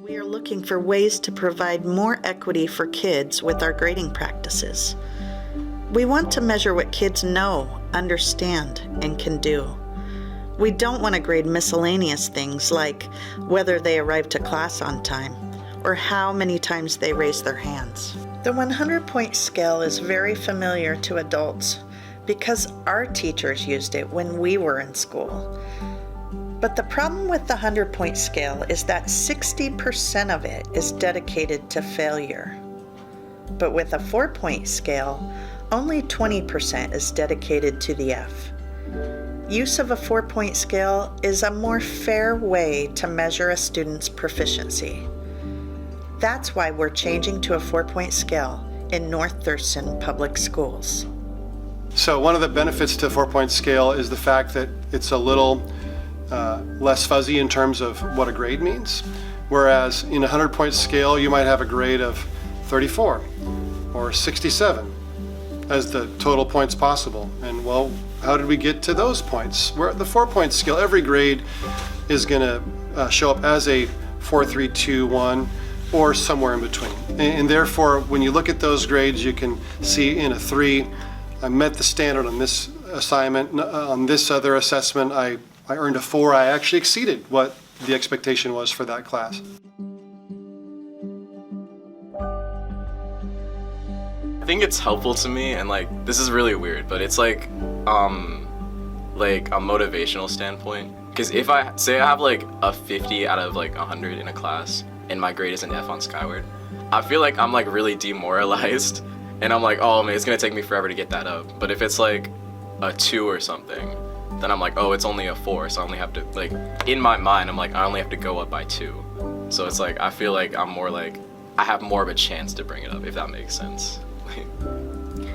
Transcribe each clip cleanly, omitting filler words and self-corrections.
We are looking for ways to provide more equity for kids with our grading practices. We want to measure what kids know, understand, and can do. We don't want to grade miscellaneous things like whether they arrived to class on time or how many times they raised their hands. The 100-point scale is very familiar to adults because our teachers used it when we were in school. But the problem with the 100-point scale is that 60% of it is dedicated to failure. But with a 4-point scale, only 20% is dedicated to the F. Use of a 4-point scale is a more fair way to measure a student's proficiency. That's why we're changing to a 4-point scale in North Thurston Public Schools. So one of the benefits to a 4-point scale is the fact that it's a little less fuzzy in terms of what a grade means. Whereas in a 100-point scale, you might have a grade of 34 or 67 as the total points possible. And well, how did we get to those points? Where the 4-point scale, every grade is going to show up as a 4, 3, 2, 1, or somewhere in between. And therefore, when you look at those grades, you can see in a 3, I met the standard on this assignment. On this other assessment, I earned a 4. I actually exceeded what the expectation was for that class. I think it's helpful to me, and like, this is really weird, but it's like a motivational standpoint. Because if I say I have like a 50 out of like 100 in a class and my grade is an F on Skyward, I feel like I'm like really demoralized and I'm like, oh man, it's gonna take me forever to get that up. But if it's like a 2 or something, then I'm like, oh, it's only a 4, so I only have to, like, in my mind, I'm like, I only have to go up by 2. So it's like, I feel like I'm more like, I have more of a chance to bring it up, if that makes sense.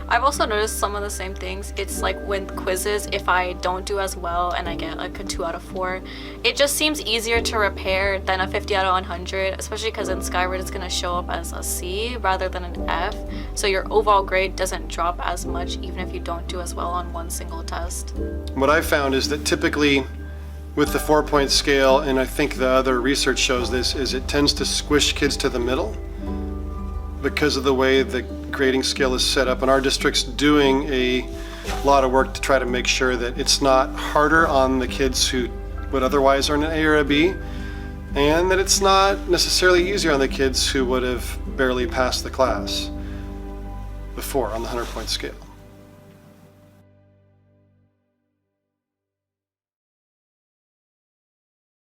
I've also noticed some of the same things. It's like with quizzes, if I don't do as well and I get like a 2 out of 4, it just seems easier to repair than a 50 out of 100, especially because in Skyward it's going to show up as a C rather than an F. So your overall grade doesn't drop as much even if you don't do as well on one single test. What I found is that typically with the 4-point scale, and I think the other research shows this, is it tends to squish kids to the middle because of the way the grading scale is set up. And our district's doing a lot of work to try to make sure that it's not harder on the kids who would otherwise earn an A or a B, and that it's not necessarily easier on the kids who would have barely passed the class before on the 100-point scale.